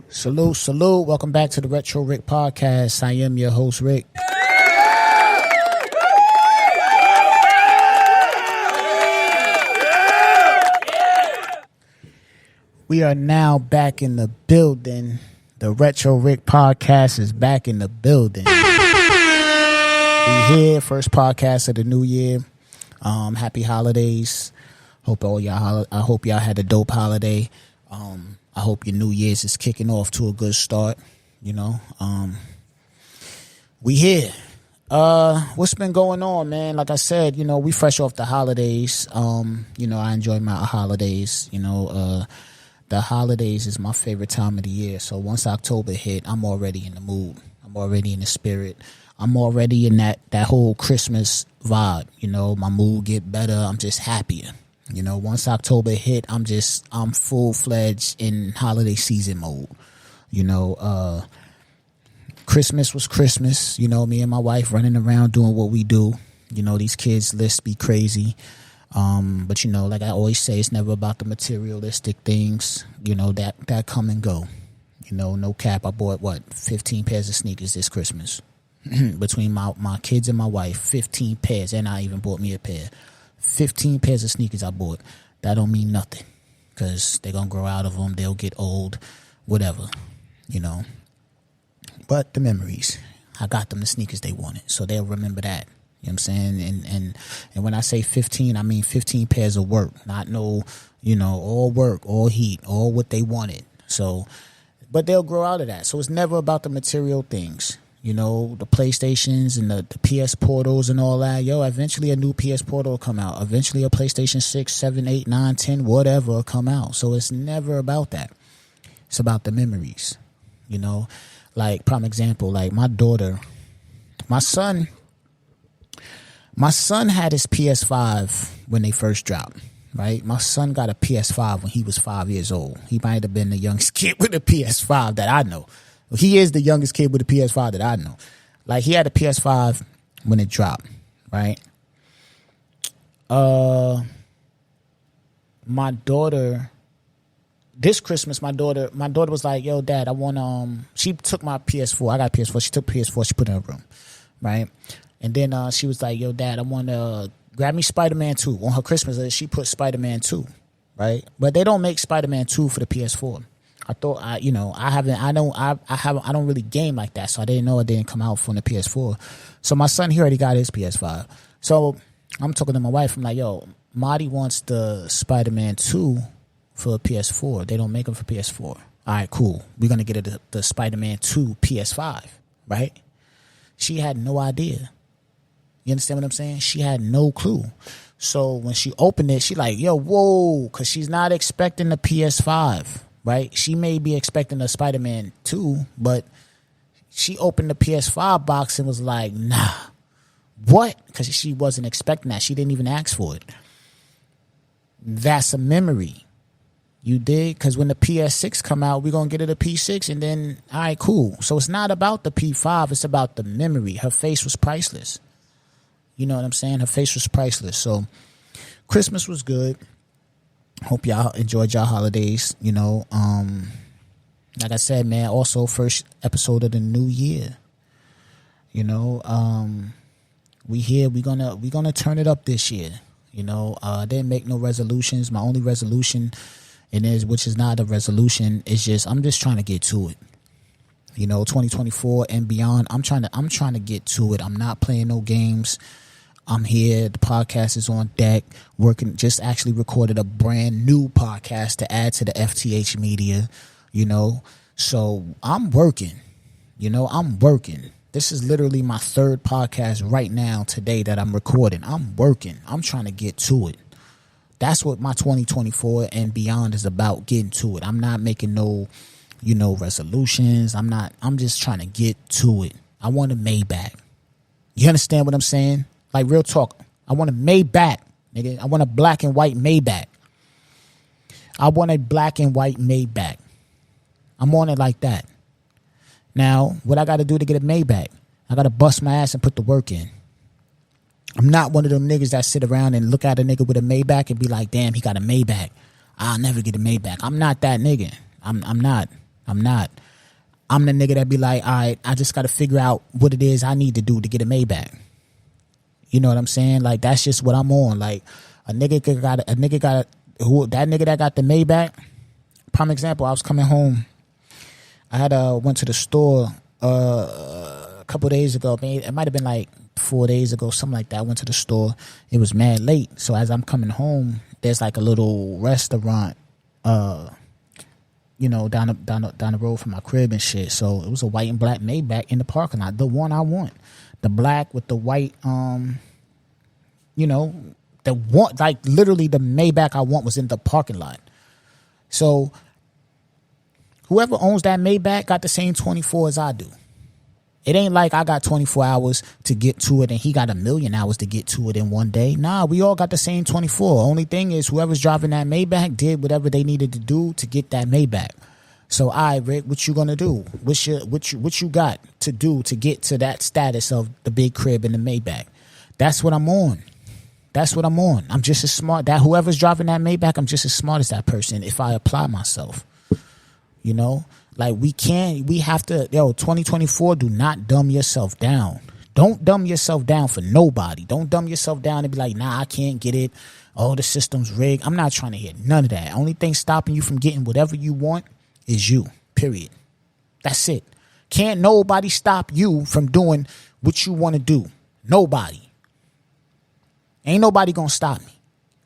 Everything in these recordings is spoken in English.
Salute, salute. Welcome back to the Retro Rick Podcast. I am your host, Rick. We are now back in the building. The Retro Rick Podcast is back in the building. We here, first podcast of the new year. Happy holidays. I hope y'all had a dope holiday. I hope your New Year's is kicking off to a good start. You know, we here. What's been going on, man? Like I said, you know, we fresh off the holidays. You know, I enjoy my holidays. You know, the holidays is my favorite time of the year. So once October hit, I'm already in the mood. I'm already in the spirit. I'm already in that whole Christmas vibe. You know, my mood get better. I'm just happier. You know, once October hit, I'm full-fledged in holiday season mode. You know, Christmas was Christmas. You know, me and my wife running around doing what we do. You know, these kids' lists be crazy. But, you know, like I always say, it's never about the materialistic things, you know, that come and go. You know, no cap. I bought, 15 pairs of sneakers this Christmas. Between my kids and my wife, 15 pairs. And I even bought me a pair. 15 pairs of sneakers I bought. That don't mean nothing, because they're going to grow out of them. They'll get old, whatever, you know. But the memories, I got them the sneakers they wanted, so they'll remember that. You know what I'm saying? And when I say 15, I mean 15 pairs of work, not no, you know, all work, all heat, all what they wanted. So, but they'll grow out of that. So it's never about the material things. You know, the PlayStations and the PS Portals and all that. Yo, eventually a new PS Portal will come out. Eventually a PlayStation 6, 7, 8, 9, 10, whatever will come out. So it's never about that. It's about the memories. You know, like, prime example, like my son had his PS5 when they first dropped, right? My son got a PS5 when he was 5 years old. He might have been the youngest kid with a PS5 that I know. He is the youngest kid with a PS5 that I know. Like, he had a PS5 when it dropped, right? My daughter, this Christmas, my daughter was like, yo, Dad, I want, she took my PS4. I got a PS4. She took PS4. She put it in her room, right? And then she was like, yo, Dad, I want to grab me Spider-Man 2. On her Christmas list, she put Spider-Man 2, right? But they don't make Spider-Man 2 for the PS4. I thought, I don't really game like that, so I didn't know it didn't come out from the PS4. So my son, he already got his PS5. So I'm talking to my wife. I'm like, yo, Marty wants the Spider-Man 2 for PS4. They don't make them for PS4. All right, cool. We're going to get her the Spider-Man 2 PS5, right? She had no idea. You understand what I'm saying? She had no clue. So when she opened it, she like, yo, whoa, because she's not expecting the PS5. Right? She may be expecting a Spider-Man 2, but she opened the PS5 box and was like, nah. What? Because she wasn't expecting that. She didn't even ask for it. That's a memory. You dig? Because when the PS6 come out, we're going to get her the P6, and then, all right, cool. So it's not about the P5. It's about the memory. Her face was priceless. You know what I'm saying? Her face was priceless. So Christmas was good. Hope y'all enjoyed y'all holidays, you know. Like I said, man, also first episode of the new year. You know, we here, we gonna turn it up this year. You know, I didn't make no resolutions. My only resolution, which is not a resolution, is I'm just trying to get to it. You know, 2024 and beyond, I'm trying to get to it. I'm not playing no games. I'm here. The podcast is on deck. Working, just actually recorded a brand new podcast to add to the FTH media, you know. So I'm working, you know, I'm working. This is literally my third podcast right now today that I'm recording. I'm working. I'm trying to get to it. That's what my 2024 and beyond is about, getting to it. I'm not making no, you know, resolutions. I'm just trying to get to it. I want a Maybach. You understand what I'm saying? Like, real talk. I want a Maybach, nigga. I want a black and white Maybach. I want a black and white Maybach. I'm on it like that. Now, what I got to do to get a Maybach? I got to bust my ass and put the work in. I'm not one of them niggas that sit around and look at a nigga with a Maybach and be like, damn, he got a Maybach. I'll never get a Maybach. I'm not that nigga. I'm not. I'm not. I'm the nigga that be like, all right, I just got to figure out what it is I need to do to get a Maybach. You know what I'm saying? Like, that's just what I'm on. Like, that nigga that got the Maybach. Prime example, I was coming home. I had went to the store a couple days ago. It might have been like 4 days ago, something like that. I went to the store. It was mad late. So as I'm coming home, there's like a little restaurant, you know, down the road from my crib and shit. So it was a white and black Maybach in the parking lot, the one I want, the black with the white, you know, the one, like literally the Maybach I want was in the parking lot. So whoever owns that Maybach got the same 24 as I do. It ain't like I got 24 hours to get to it and he got 1,000,000 hours to get to it in one day. Nah, we all got the same 24. Only thing is whoever's driving that Maybach did whatever they needed to do to get that Maybach. So, all right, Rick, what you gonna do? What you got to do to get to that status of the big crib and the Maybach? That's what I'm on. That's what I'm on. I'm just as smart. That whoever's driving that Maybach, I'm just as smart as that person if I apply myself. You know? Like, we have to, 2024, do not dumb yourself down. Don't dumb yourself down for nobody. Don't dumb yourself down and be like, nah, I can't get it. Oh, the system's rigged. I'm not trying to hear none of that. Only thing stopping you from getting whatever you want is you, period. That's it. Can't nobody stop you from doing what you want to do. Nobody. Ain't nobody gonna stop me.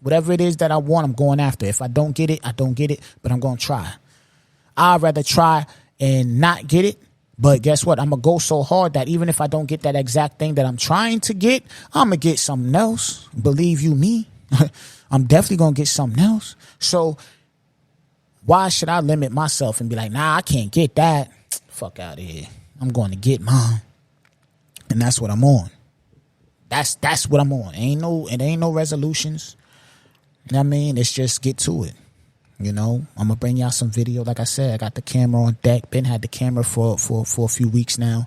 Whatever it is that I want, I'm going after. If I don't get it, I don't get it, but I'm gonna try. I'd rather try and not get it, but guess what? I'm going to go so hard that even if I don't get that exact thing that I'm trying to get, I'm going to get something else. Believe you me, I'm definitely going to get something else. So why should I limit myself and be like, nah, I can't get that? Fuck out of here. I'm going to get mine. And that's what I'm on. That's what I'm on. It ain't no resolutions. You know what I mean? It's just get to it. You know, I'm going to bring y'all some video. Like I said, I got the camera on deck. Ben had the camera for a few weeks now.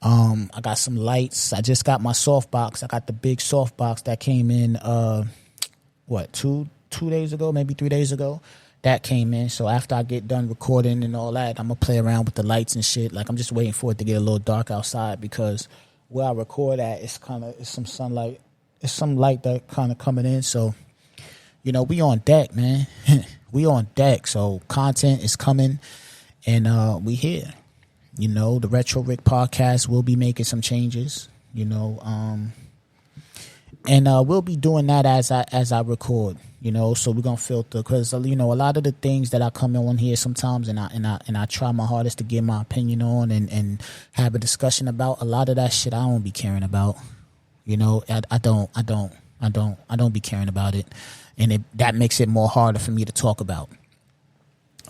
I got some lights. I just got my softbox. I got the big softbox that came in, two days ago, maybe 3 days ago. That came in. So after I get done recording and all that, I'm going to play around with the lights and shit. Like, I'm just waiting for it to get a little dark outside because where I record at, it's some sunlight. It's some light that kind of coming in. So, you know, we on deck, man. We on deck, so content is coming, and we here. You know, the Retro Rick podcast will be making some changes. You know, and we'll be doing that as I record. You know, so we're gonna filter because you know a lot of the things that I come on here sometimes, and I try my hardest to give my opinion on and have a discussion about. A lot of that shit I don't be caring about. You know, I don't be caring about it. And that makes it more harder for me to talk about.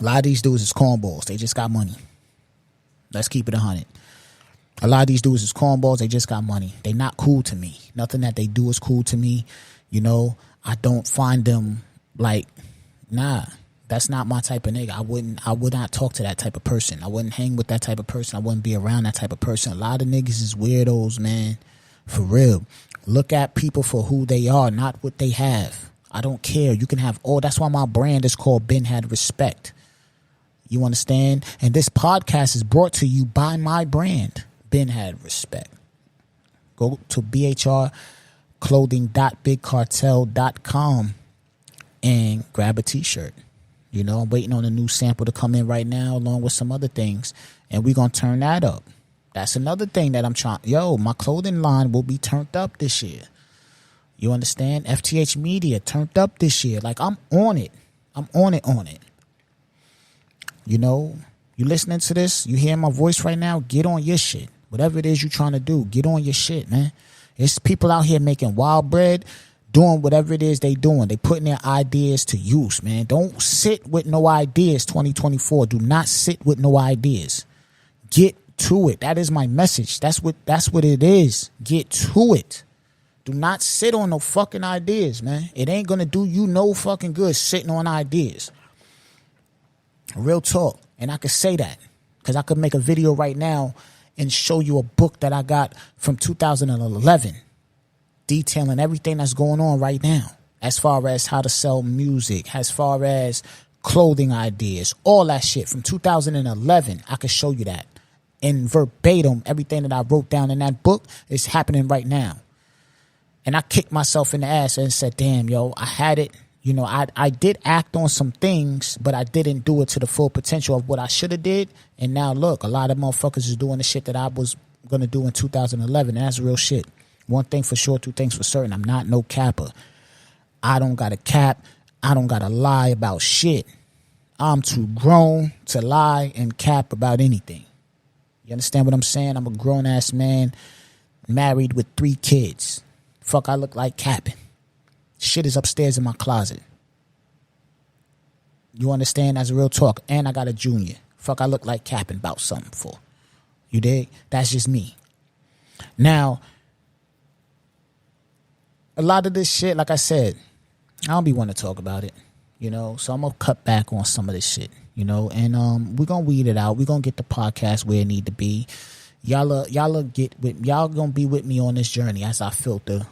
A lot of these dudes is cornballs. They just got money. Let's keep it 100. A lot of these dudes is cornballs. They just got money. They not cool to me. Nothing that they do is cool to me. You know, I don't find them like, nah, that's not my type of nigga. I would not talk to that type of person. I wouldn't hang with that type of person. I wouldn't be around that type of person. A lot of niggas is weirdos, man. For real. Look at people for who they are, not what they have. I don't care. You can have all. That's why my brand is called Ben Had Respect. You understand? And this podcast is brought to you by my brand, Ben Had Respect. Go to bhrclothing.bigcartel.com and grab a t-shirt. You know, I'm waiting on a new sample to come in right now along with some other things. And we're going to turn that up. That's another thing that I'm trying. My clothing line will be turned up this year. You understand? FTH Media turned up this year. Like, I'm on it. I'm on it. You know, you listening to this, you hearing my voice right now, get on your shit. Whatever it is you're trying to do, get on your shit, man. There's people out here making wild bread, doing whatever it is they doing. They putting their ideas to use, man. Don't sit with no ideas, 2024. Do not sit with no ideas. Get to it. That is my message. That's what it is. Get to it. Do not sit on no fucking ideas, man. It ain't gonna do you no fucking good sitting on ideas. Real talk. And I could say that because I could make a video right now and show you a book that I got from 2011 detailing everything that's going on right now as far as how to sell music, as far as clothing ideas, all that shit from 2011. I could show you that. And verbatim, everything that I wrote down in that book is happening right now. And I kicked myself in the ass and said, damn, yo, I had it. You know, I did act on some things, but I didn't do it to the full potential of what I should have did. And now, look, a lot of motherfuckers is doing the shit that I was going to do in 2011. And that's real shit. One thing for sure, two things for certain. I'm not no capper. I don't got to cap. I don't got to lie about shit. I'm too grown to lie and cap about anything. You understand what I'm saying? I'm a grown-ass man, married with 3 kids. Fuck, I look like capping. Shit is upstairs in my closet. You understand? That's real talk. And I got a junior. Fuck, I look like capping about something for. You dig? That's just me. Now, a lot of this shit, like I said, I don't be wanting to talk about it. You know, so I'm going to cut back on some of this shit, you know, and we're going to weed it out. We're going to get the podcast where it need to be. Y'all going to be with me on this journey as I filter,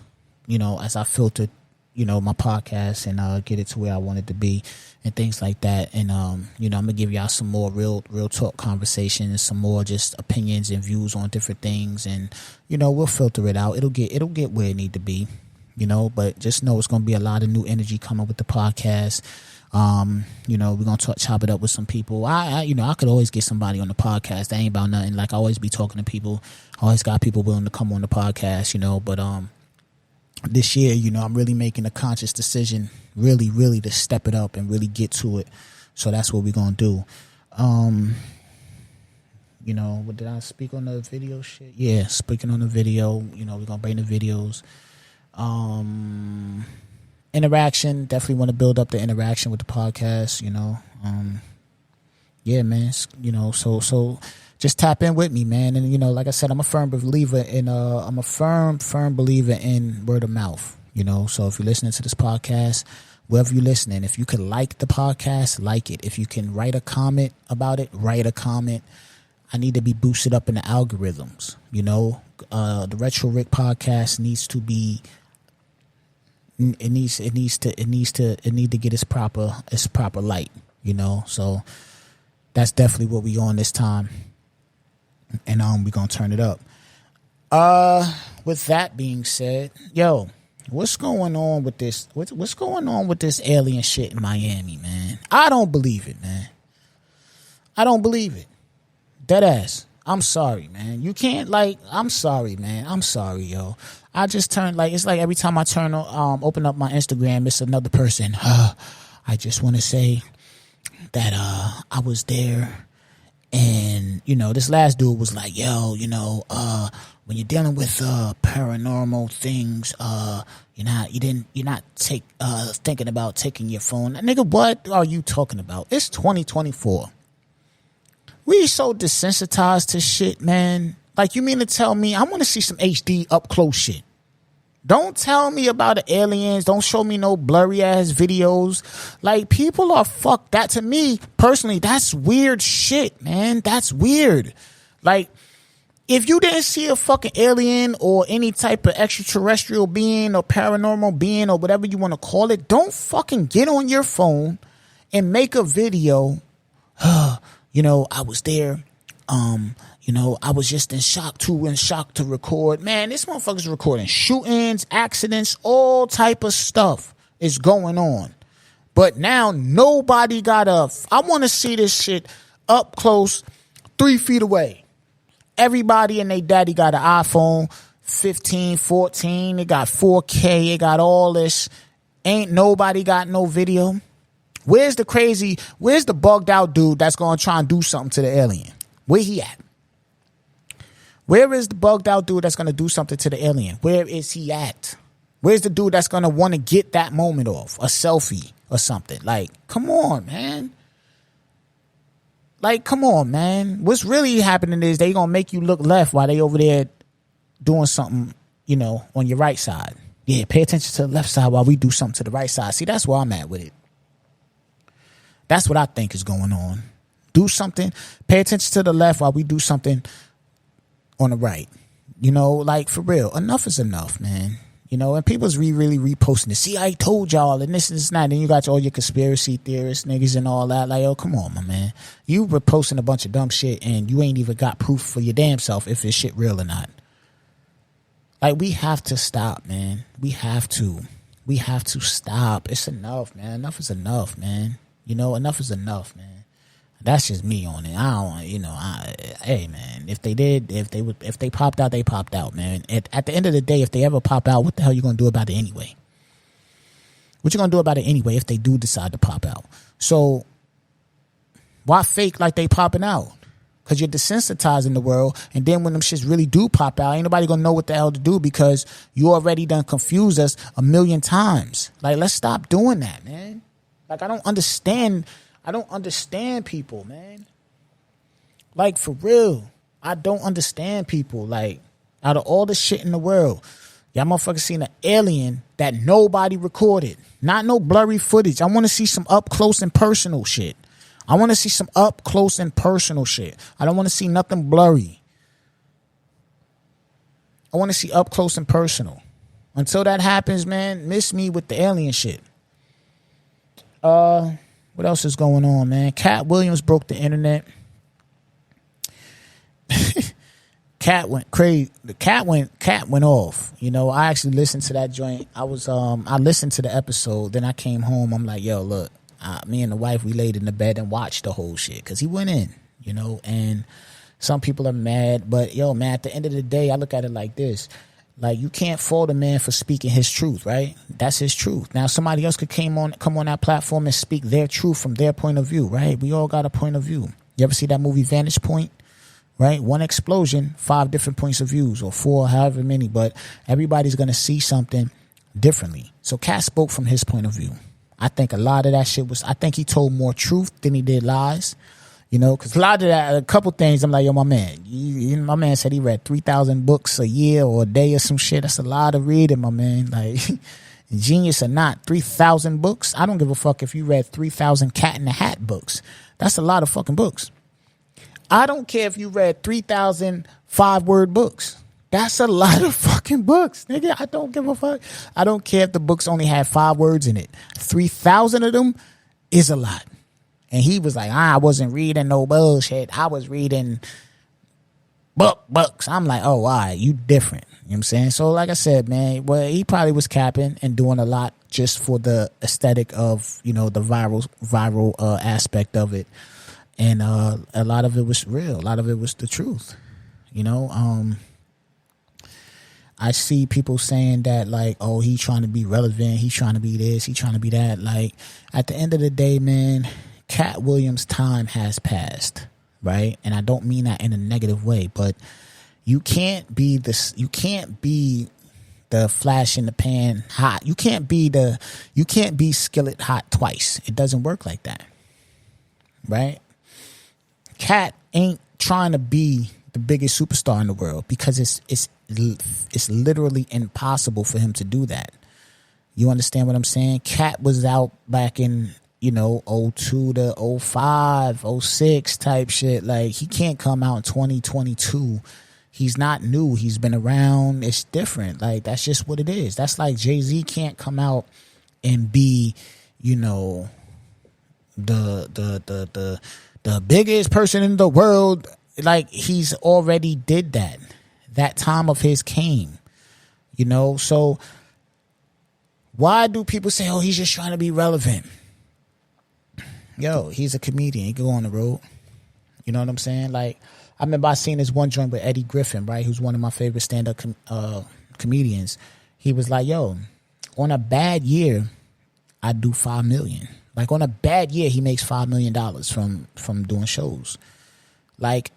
you know, my podcast and get it to where I want it to be and things like that. And, you know, I'm going to give y'all some more real talk conversations, some more just opinions and views on different things. And, you know, we'll filter it out. It'll get where it need to be. You know, but just know it's going to be a lot of new energy coming with the podcast. You know, we're going to chop it up with some people. I could always get somebody on the podcast. That ain't about nothing. Like, I always be talking to people. I always got people willing to come on the podcast, you know. But this year, you know, I'm really making a conscious decision, really to step it up and really get to it. So that's what we're going to do. You know, what did I speak on the video shit? Yeah, speaking on the video, you know, we're going to bring the videos. Interaction, definitely want to build up the interaction with the podcast, you know. Yeah, man, you know, so just tap in with me, man. And, you know, like I said, I'm a firm believer in word of mouth, you know. So if you're listening to this podcast, wherever you're listening, if you can like the podcast, like it. If you can write a comment about it, write a comment. I need to be boosted up in the algorithms, you know. The Retro Rick podcast needs to be. It needs to get its proper light, you know. So that's definitely what we on this time, and we're gonna turn it up. With that being said, yo, what's going on with this? What's going on with this alien shit in Miami, man? I don't believe it, man. I don't believe it. Deadass. I'm sorry, man. You can't, like, I'm sorry, man. I'm sorry, yo. I just turned, like, it's like every time I turn open up my Instagram, it's another person. I just want to say that I was there, and, you know, this last dude was like, yo, you know, when you're dealing with paranormal things, you're not thinking about taking your phone. Nigga, what are you talking about? It's 2024. We so desensitized to shit, man. Like, you mean to tell me I want to see some HD up close shit? Don't tell me about the aliens. Don't show me no blurry ass videos. Like, people are fucked. That, to me personally, that's weird shit, man. That's weird. Like, if you didn't see a fucking alien or any type of extraterrestrial being or paranormal being or whatever you want to call it, don't fucking get on your phone and make a video. You know, I was there. You know, I was just in shock to record. Man, this motherfucker's recording shootings, accidents, all type of stuff is going on. But now nobody got I want to see this shit up close, 3 feet away. Everybody and they daddy got an iPhone 15, 14. They got 4K. They got all this. Ain't nobody got no video. Where's the bugged out dude that's going to try and do something to the alien? Where he at? Where is the bugged out dude that's going to do something to the alien? Where is he at? Where's the dude that's going to want to get that moment off? A selfie or something. Like, come on, man. Like, come on, man. What's really happening is they going to make you look left while they over there doing something, you know, on your right side. Yeah, pay attention to the left side while we do something to the right side. See, that's where I'm at with it. That's what I think is going on. Do something. Pay attention to the left while we do something on the right. You know, like, for real. Enough is enough, man. You know, and people's really reposting it. See, I told y'all, and this and that. And then you got all your conspiracy theorists, niggas, and all that. Like, oh, come on, my man. You were posting a bunch of dumb shit, and you ain't even got proof for your damn self if this shit real or not. Like, we have to stop, man. We have to stop. It's enough, man. Enough is enough, man. You know, enough is enough, man. That's just me on it. I don't, you know, hey, man, if they popped out, they popped out, man. At the end of the day, if they ever pop out, what the hell you going to do about it anyway? What you going to do about it anyway if they do decide to pop out? So why fake like they popping out? Because you're desensitizing the world, and then when them shits really do pop out, ain't nobody going to know what the hell to do because you already done confused us a million times. Like, let's stop doing that, man. Like, I don't understand people, man. Like, for real. I don't understand people. Like, out of all the shit in the world, y'all motherfuckers seen an alien that nobody recorded. Not no blurry footage. I want to see some up close and personal shit. I want to see some up close and personal shit. I don't want to see nothing blurry. I want to see up close and personal. Until that happens, man, miss me with the alien shit. What else is going on, man? Katt Wiliiams broke the internet. Katt went crazy. Katt went off. You know, I actually listened to that joint. I listened to the episode. Then I came home. I'm like, yo, look, me and the wife, we laid in the bed and watched the whole shit because he went in. You know, and some people are mad, but yo, man, at the end of the day, I look at it like this. Like, you can't fault a man for speaking his truth, right? That's his truth. Now, somebody else could come on that platform and speak their truth from their point of view, right? We all got a point of view. You ever see that movie Vantage Point? Right? One explosion, 5 different points of views, or 4, however many, but everybody's going to see something differently. So Katt spoke from his point of view. I think a lot of that shit I think he told more truth than he did lies. You know, because a lot of that, a couple things, I'm like, yo, my man. My man said he read 3,000 books a year or a day or some shit. That's a lot of reading, my man. Like, genius or not, 3,000 books. I don't give a fuck if you read 3,000 Cat in the Hat books. That's a lot of fucking books. I don't care if you read 3,000 5-word books. That's a lot of fucking books, nigga. I don't give a fuck. I don't care if the books only had 5 words in it. 3,000 of them is a lot. And he was like, I wasn't reading no bullshit. I was reading books. I'm like, oh, all right, you different. You know what I'm saying? So like I said, man, well, he probably was capping and doing a lot just for the aesthetic of, you know, the viral aspect of it. And a lot of it was real. A lot of it was the truth. You know, I see people saying that, like, oh, he trying to be relevant. He trying to be this. He trying to be that. Like, at the end of the day, man, Katt Wiliiams' time has passed, right? And I don't mean that in a negative way, but you can't be this. You can't be the flash in the pan hot. You can't be skillet hot twice. It doesn't work like that, right? Katt ain't trying to be the biggest superstar in the world because it's literally impossible for him to do that. You understand what I'm saying? Katt was out back in, you know, 02 to 05, 06 type shit. Like, he can't come out in 2022. He's not new. He's been around. It's different. Like, that's just what it is. That's like Jay-Z can't come out and be, you know, the biggest person in the world. Like, he's already did that. That time of his came, you know? So why do people say, oh, he's just trying to be relevant? Yo, he's a comedian. He can go on the road. You know what I'm saying? Like, I remember I seen this one joint with Eddie Griffin, right? Who's one of my favorite stand-up comedians. He was like, yo, on a bad year, I do $5 million. Like, on a bad year, he makes $5 million from doing shows. Like,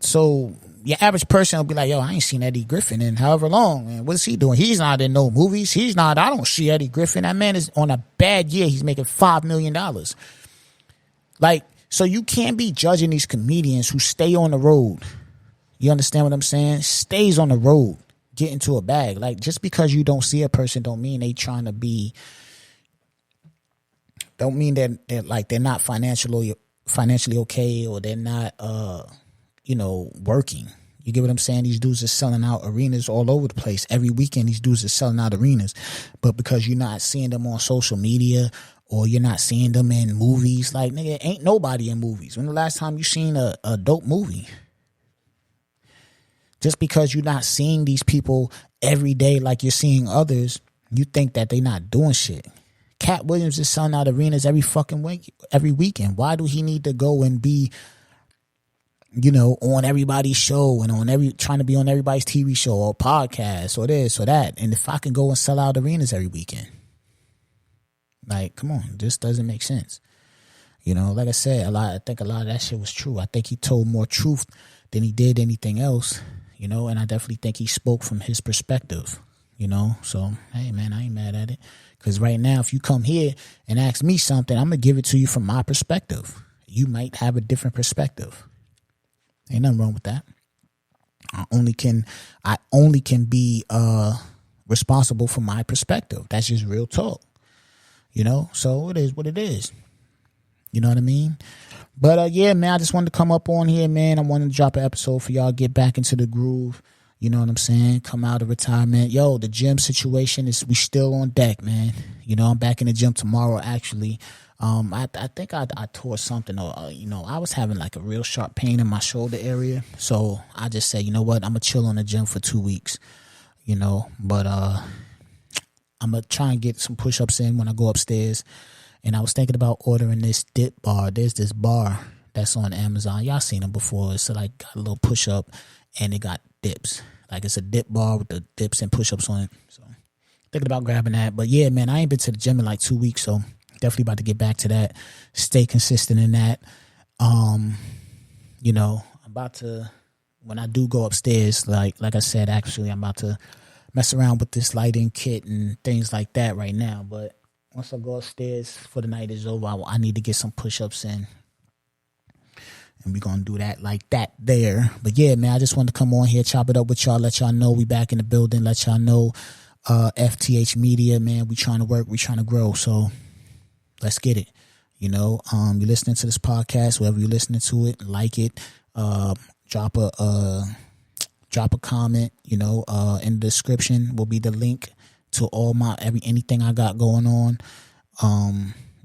so your average person will be like, yo, I ain't seen Eddie Griffin in however long, man. What is he doing? He's not in no movies. I don't see Eddie Griffin. That man is on a bad year. He's making $5 million. Like, so you can't be judging these comedians who stay on the road. You understand what I'm saying? Stays on the road, get into a bag. Like, just because you don't see a person don't mean they trying to be, don't mean that they're not financially okay, or they're not, you know, working. You get what I'm saying? These dudes are selling out arenas all over the place. Every weekend, these dudes are selling out arenas. But because you're not seeing them on social media or you're not seeing them in movies, like, nigga, ain't nobody in movies. When the last time you seen a dope movie? Just because you're not seeing these people every day like you're seeing others, you think that they not doing shit. Katt Wiliiams is selling out arenas every fucking week, every weekend. Why do he need to go and be, you know, on everybody's show and trying to be on everybody's TV show or podcast or this or that? And if I can go and sell out arenas every weekend, like, come on, this doesn't make sense. You know, like I said, I think a lot of that shit was true. I think he told more truth than he did anything else, you know, and I definitely think he spoke from his perspective, you know. So, hey, man, I ain't mad at it. Because right now, if you come here and ask me something, I'm going to give it to you from my perspective. You might have a different perspective. Ain't nothing wrong with that. I only can be responsible for my perspective. That's just real talk. You know, so it is what it is. You know what I mean? But yeah, man, I just wanted to come up on here, man. I wanted to drop an episode for y'all, get back into the groove. You know what I'm saying? Come out of retirement. Yo, the gym situation we still on deck, man. You know, I'm back in the gym tomorrow, actually. I think I tore something, or you know, I was having like a real sharp pain in my shoulder area. So I just said, you know what? I'm gonna chill on the gym for 2 weeks. You know, but I'm gonna try and get some push-ups in when I go upstairs. And I was thinking about ordering this dip bar. There's this bar that's on Amazon. Y'all seen them before. It's like got a little push-up and it got dips. Like it's a dip bar with the dips and push-ups on it. So thinking about grabbing that. But yeah, man, I ain't been to the gym in like 2 weeks, so definitely about to get back to that. Stay consistent in that. You know, I'm about to, when I do go upstairs, like I said, actually, I'm about to mess around with this lighting kit and things like that right now. But once I go upstairs for the night is over, I need to get some push-ups in. And we're going to do that like that there. But yeah, man, I just wanted to come on here, chop it up with y'all, let y'all know we back in the building, let y'all know FTH Media, man, we trying to work, we trying to grow. So let's get it. You know, you're listening to this podcast, wherever you're listening to it, like it, drop a comment, you know, in the description will be the link to all anything I got going on.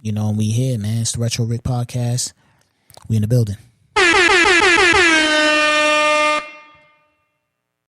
You know, we here, man. It's the Retro Rick Podcast. We in the building.